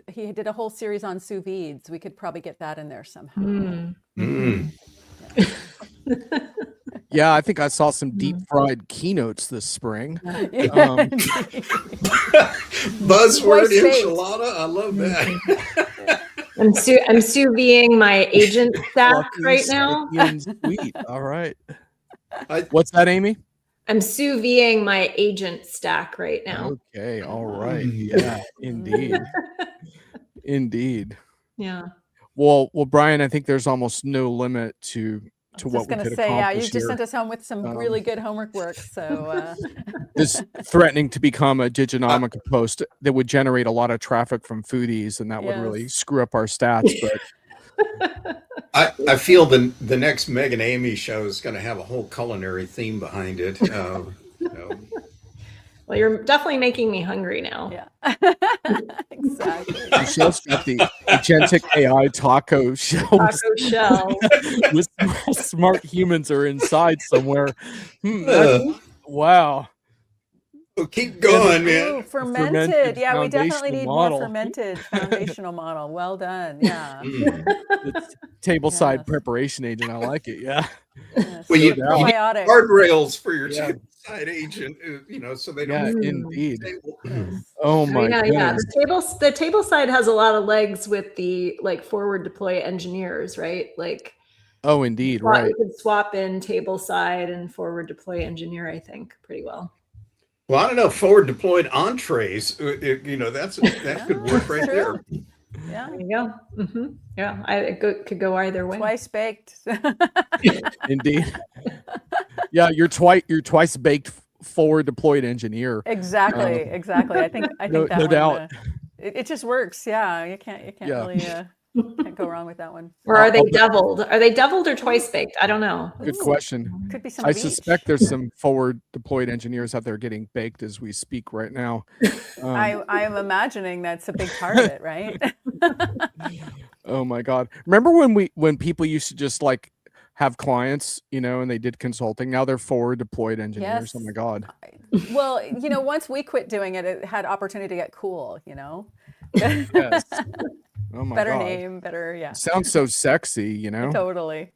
he did a whole series on sous vides. We could probably get that in there somehow. Yeah, I think I saw some deep fried keynotes this spring. Buzzword enchilada. I love that. I'm sous videing my agent stack right now. Sweet. All right. What's that, Amy? I'm sous videing my agent stack right now. Okay. All right. Yeah. Indeed. Indeed. Yeah. Well, Brian, I think there's almost no limit to I was what just we going could to say, yeah, accomplish you just here. sent us home with some really good homework work. So This threatening to become a Diginomica post that would generate a lot of traffic from foodies, and that would really screw up our stats. But I feel the next Meg and Amy show is going to have a whole culinary theme behind it. Well, you're definitely making me hungry now. Yeah, exactly. Michelle's got the agentic AI taco shell. Taco shell. With smart humans are inside somewhere. Wow. Well, keep going, man. Ooh, fermented. Yeah, we definitely need more fermented foundational model. Well done. Yeah. Tableside preparation agent. I like it. Yeah. Yes. Well, you need probiotic guardrails for your tableside agent, so they don't. Yeah, indeed. Oh my goodness. Yeah. The table side has a lot of legs with the forward deploy engineers, right? Oh, indeed. Right. You could swap in table side and forward deploy engineer, I think, pretty well. Well, I don't know. Forward deployed entrees. That could work right there. Yeah. There you go. Mm-hmm. Yeah, could go either way. Twice baked. Indeed. Yeah, you're twice baked forward deployed engineer. Exactly. I think no that doubt. It just works. Yeah, you can't really can't go wrong with that one. Or are they deviled? Are they deviled or twice baked? I don't know. Good question. Could be some. I suspect there's some forward deployed engineers out there getting baked as we speak right now. I am imagining that's a big part of it, right? Oh my God! Remember when people used to just have clients, and they did consulting. Now they're forward deployed engineers. Yes. Oh my God! Well, once we quit doing it, it had opportunity to get cool. Yes. Oh my better God. name, better Sounds so sexy, Totally.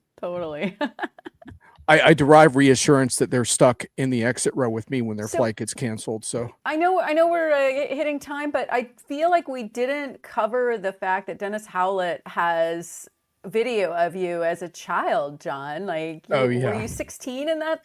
I derive reassurance that they're stuck in the exit row with me when their flight gets canceled. So I know we're hitting time, but I feel like we didn't cover the fact that Dennis Howlett has video of you as a child, John. Were you 16 in that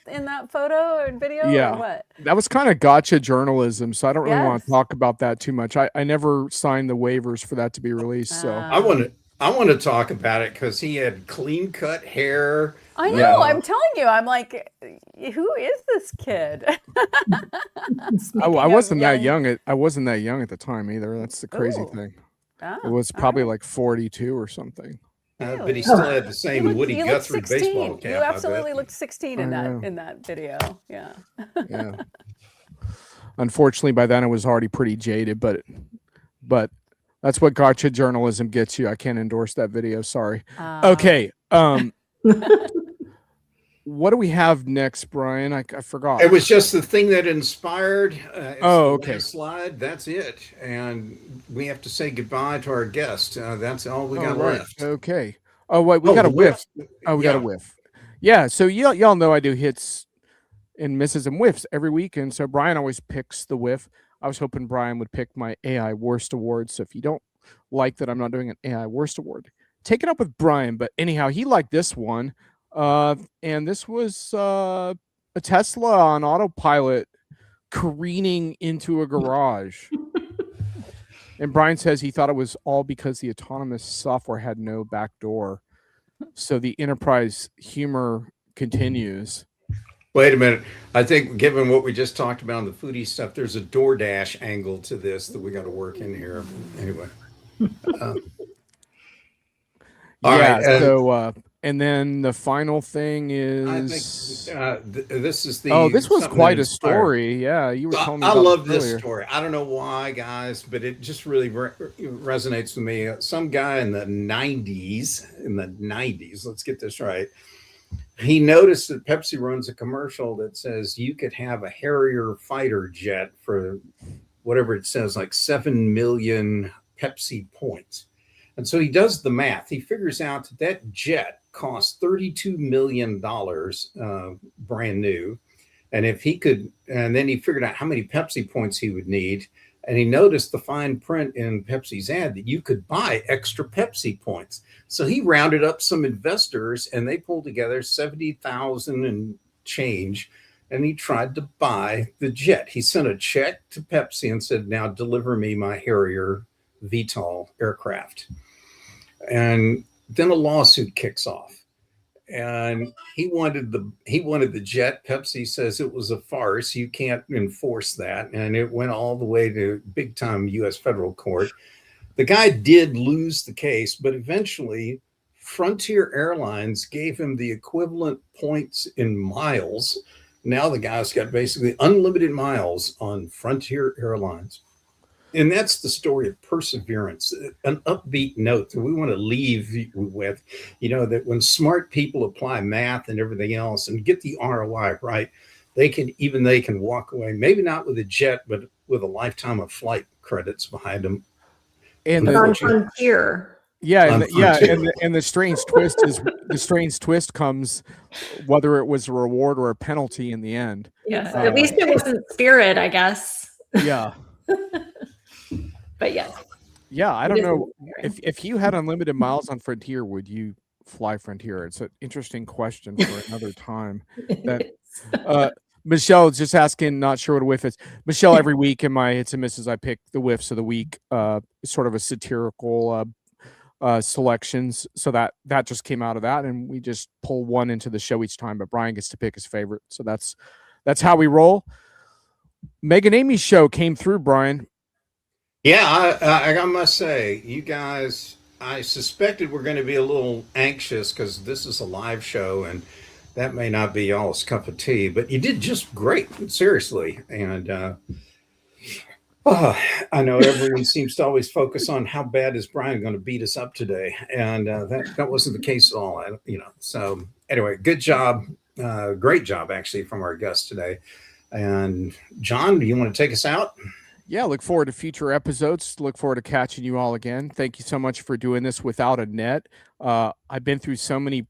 photo or video? Yeah, or what? That was kind of gotcha journalism, so I don't really want to talk about that too much. I never signed the waivers for that to be released. So I want to talk about it because he had clean cut hair. I know. I'm telling you. I'm like, who is this kid? I wasn't that young. I wasn't that young at the time either. That's the crazy thing. It was probably 42 or something. But he still had the same Woody Guthrie baseball cap. You absolutely looked 16 in that video. Yeah. Yeah. Unfortunately, by then I was already pretty jaded, but that's what gotcha journalism gets you. I can't endorse that video. Sorry. Okay. what do we have next, Brian? I forgot. It was just the thing that inspired. It's Oh, the okay. last slide. That's it. And we have to say goodbye to our guest. That's all we Oh, got right. left. Okay. Oh, wait, we got a the whiff. whiff. Oh, we got a whiff. Yeah. So y'all know I do hits and misses and whiffs every week, and so Brian always picks the whiff. I was hoping Brian would pick my AI Worst Award. So if you don't like that I'm not doing an AI Worst Award, take it up with Brian. But anyhow, he liked this one. And this was a Tesla on autopilot careening into a garage. And Brian says he thought it was all because the autonomous software had no back door. So the enterprise humor continues. Wait a minute. I think given what we just talked about on the foodie stuff, there's a DoorDash angle to this that we got to work in here. Anyway. Right, so and then the final thing is, I think this is the. Oh, this was quite a story. Yeah, you were telling me. I love this earlier. story. I don't know why, guys, but it just really resonates with me. Some guy in the 90s, let's get this right. He noticed that Pepsi runs a commercial that says you could have a Harrier fighter jet for whatever it says, like 7 million Pepsi points. And so he does the math. He figures out that jet costs $32 million brand new. And if he could, and then he figured out how many Pepsi points he would need. And he noticed the fine print in Pepsi's ad that you could buy extra Pepsi points. So he rounded up some investors and they pulled together 70,000 and change. And he tried to buy the jet. He sent a check to Pepsi and said, now deliver me my Harrier VTOL aircraft. And then a lawsuit kicks off. And he wanted the jet. Pepsi says it was a farce. You can't enforce that. And it went all the way to big time US federal court. The guy did lose the case, but eventually Frontier Airlines gave him the equivalent points in miles. Now the guy's got basically unlimited miles on Frontier Airlines. And that's the story of perseverance, an upbeat note that we want to leave with, that when smart people apply math and everything else and get the ROI right, they can walk away, maybe not with a jet, but with a lifetime of flight credits behind them. And on Frontier. Yeah, and the strange twist comes whether it was a reward or a penalty in the end. Yeah, at least it wasn't Spirit, I guess. Yeah. But yeah. Yeah, I don't know if you had unlimited miles on Frontier, would you fly Frontier? It's an interesting question for another time. That Michelle is just asking, not sure what a whiff is. Michelle, every week in my hits and misses, I pick the whiffs of the week, sort of a satirical selections. So that just came out of that, and we just pull one into the show each time. But Brian gets to pick his favorite, so that's how we roll. Meg and Amy's show came through, Brian. Yeah, I must say, you guys, I suspected we're going to be a little anxious because this is a live show and that may not be y'all's cup of tea, but you did just great, seriously. And I know everyone seems to always focus on how bad is Brian going to beat us up today. And that wasn't the case at all, So anyway, good job. Great job, actually, from our guest today. And John, do you want to take us out? Yeah, look forward to future episodes. Look forward to catching you all again. Thank you so much for doing this without a net. I've been through so many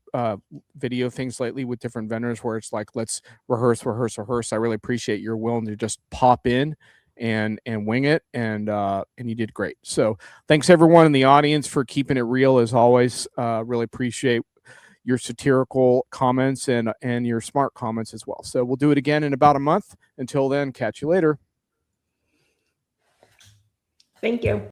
video things lately with different vendors where it's like, let's rehearse. I really appreciate your willing to just pop in and wing it. And you did great. So thanks everyone in the audience for keeping it real as always. Really appreciate your satirical comments and your smart comments as well. So we'll do it again in about a month. Until then, catch you later. Thank you.